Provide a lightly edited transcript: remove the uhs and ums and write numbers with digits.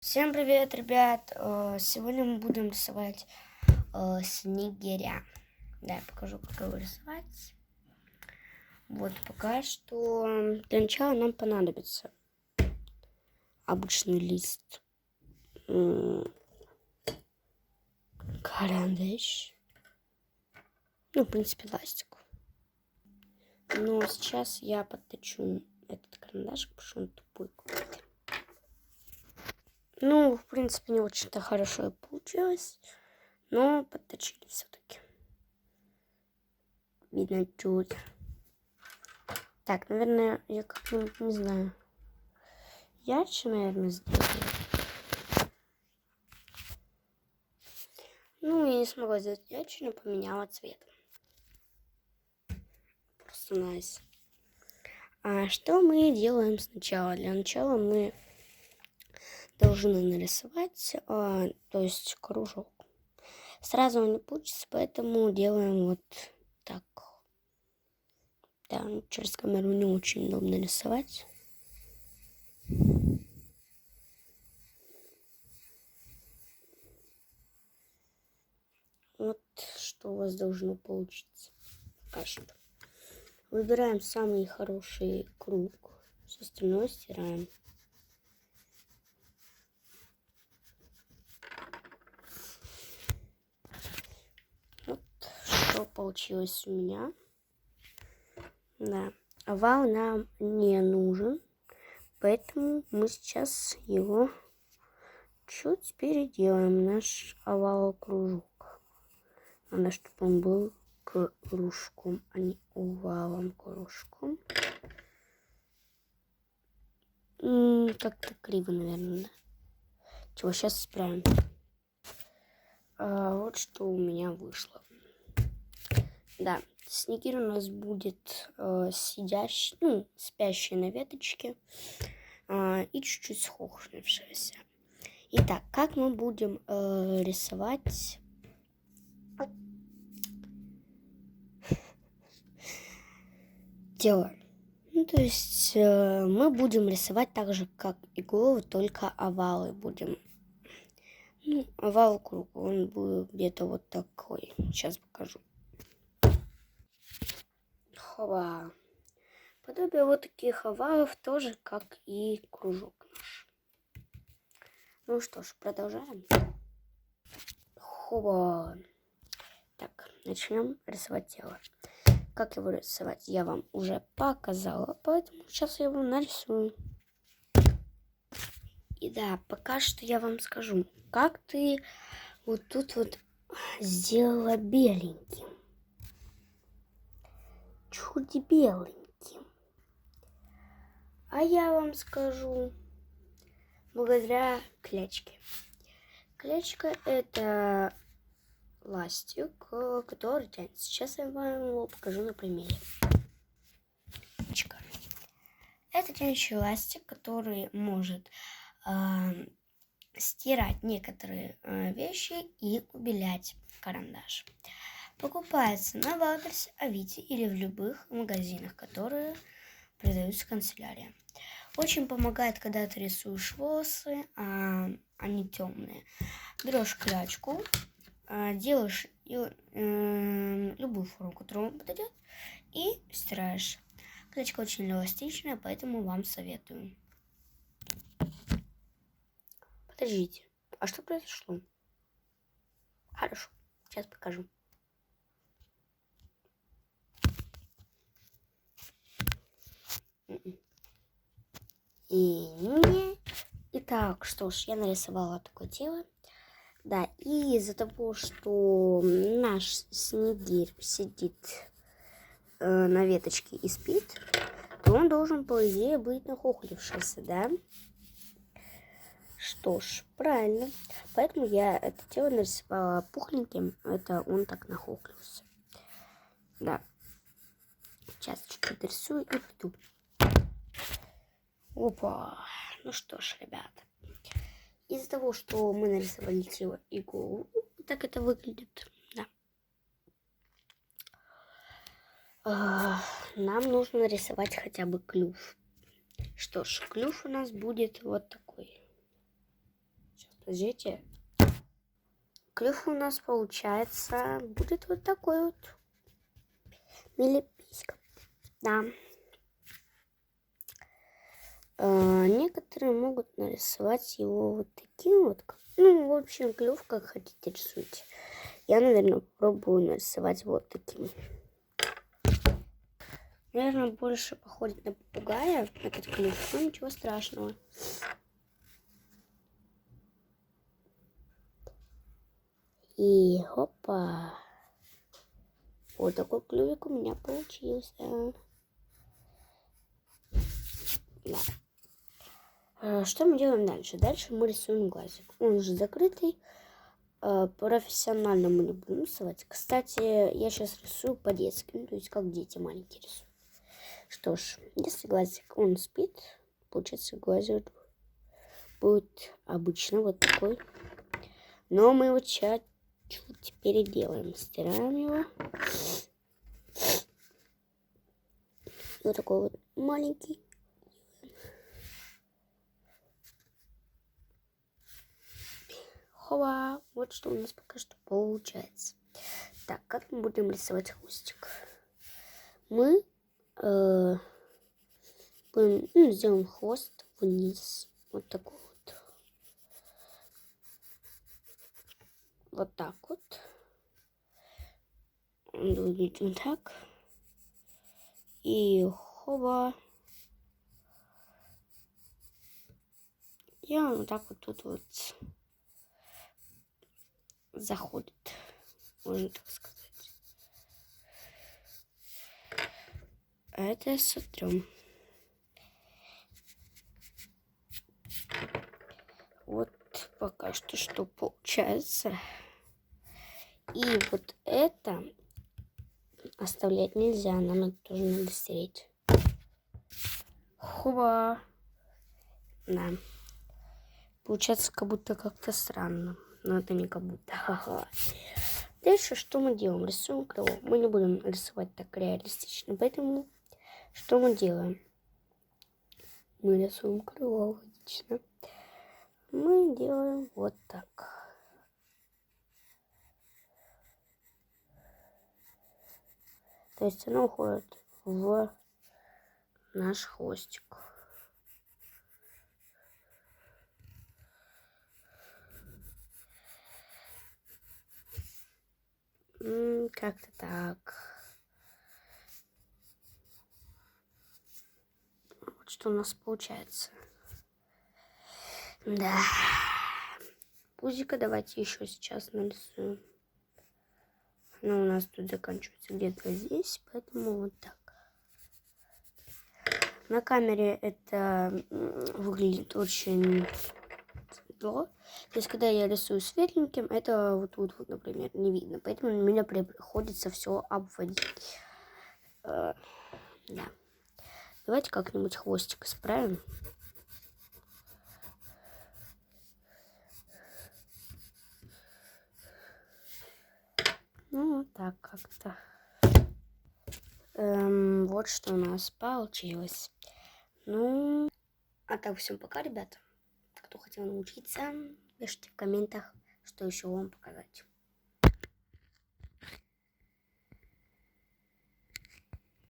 Всем привет, ребят! Сегодня мы будем рисовать снегиря. Да, я покажу, как его рисовать. Вот, пока что для начала нам понадобится обычный лист, карандаш, в принципе, ластик. Но сейчас я подточу этот карандаш, потому что он тупой какой-то. В принципе, не очень-то хорошо и получилось, но подточили все-таки. Видно чуть. Так, наверное, я как-нибудь, не знаю, ярче, наверное, сделаю. Я не смогла сделать ярче, но поменяла цвет. Просто nice. А что мы делаем сначала? Для начала мы должны нарисовать, то есть кружок. Сразу он не получится, поэтому делаем вот так. Да, через камеру не очень удобно рисовать. Вот что у вас должно получиться. Пока что. Выбираем самый хороший круг. Все остальное стираем. Вот что получилось у меня. Да. Овал нам не нужен. Поэтому мы сейчас его чуть переделаем. Наш овал-кружок. Надо, чтобы он был кружком, а не овалом-кружком. Как-то криво, наверное, да? Чего, сейчас исправим. Вот что у меня вышло. Да, снегирь у нас будет сидящий, спящий на веточке и чуть-чуть схохнувшийся. Итак, как мы будем рисовать? Тело. То есть мы будем рисовать так же, как и голову, только овалы будем. Овал круг, он будет где-то вот такой. Сейчас покажу. Хова. Подобие вот таких овалов тоже, как и кружок наш. Ну что ж, продолжаем. Хова. Так, начнем рисовать тело. Как его рисовать, я вам уже показала, поэтому сейчас я его нарисую. И да, пока что я вам скажу, как ты вот тут вот сделала беленьким. Чуть беленьким. А я вам скажу, благодаря клячке. Клячка — это ластик, который тянется. Сейчас я вам его покажу на примере. Это тянущий ластик, который может стирать некоторые вещи и убелять карандаш. Покупается на Валберсе, Авито или в любых магазинах, которые продаются в канцелярии. Очень помогает, когда ты рисуешь волосы, они темные. Берешь клячку, делаешь любую форму, которую вам подойдет, и стираешь. Клячка очень эластичная, поэтому вам советую. Подождите, а что произошло? Хорошо, сейчас покажу. Итак, что ж, я нарисовала такое тело. Да, и из-за того, что наш снегирь сидит на веточке и спит, то он должен, по идее, быть нахохлившийся, да? Что ж, правильно. Поэтому я это тело нарисовала пухленьким. Это он так нахохлился. Да. Сейчас чуть-чуть рисую и приду. Опа. Ну что ж, ребят. Из-за того, что мы нарисовали тело и голову, так это выглядит. Да. Нам нужно нарисовать хотя бы клюв. Что ж, клюв у нас будет вот такой. Подождите. Клюв у нас получается будет вот такой вот. Милиписька. Да. Некоторые могут нарисовать его вот таким вот. Ну, в общем, клюв как хотите рисуйте. Я, наверное, попробую нарисовать вот таким. Наверное, больше походит на попугая этот клюв, но ничего страшного. И хопа. Вот такой клювик у меня получился. Да. Что мы делаем дальше? Дальше мы рисуем глазик. Он уже закрытый. Профессионально мы не будем рисовать. Кстати, я сейчас рисую по-детски. Ну, то есть как дети маленькие рисуют. Что ж, если глазик он спит, получается глазик будет обычно вот такой. Но мы его чуть-чуть переделаем. Стираем его. Вот такой вот маленький. Хова! Вот что у нас пока что получается. Так, как мы будем рисовать хвостик? Мы сделаем хвост вниз. Вот такой вот. Вот так вот. Он выглядит вот так. И хова. И он вот так вот тут вот заходит. Можно так сказать. А это сотрем. Вот пока что получается. И вот это оставлять нельзя. Нам это тоже надо стереть. Хоба. Да. Получается как будто как-то странно. Но это не как будто. Ха-ха. Дальше что мы делаем? Рисуем крыло. Мы не будем рисовать так реалистично. Поэтому что мы делаем? Мы рисуем крыло. Логично. Мы делаем вот так. То есть оно уходит в наш хвостик. Как-то так. Вот что у нас получается. Да. Пузика давайте еще сейчас нарисуем. Но у нас тут заканчивается где-то здесь, поэтому вот так. На камере это выглядит очень светло. То есть, когда я рисую светленьким, это вот тут, вот, например, не видно. Поэтому мне приходится все обводить. Да. Давайте как-нибудь хвостик исправим. Ну, вот так как-то. Вот что у нас получилось. Ну, а так, всем пока, ребята. Кто хотел научиться, пишите в комментах, что еще вам показать.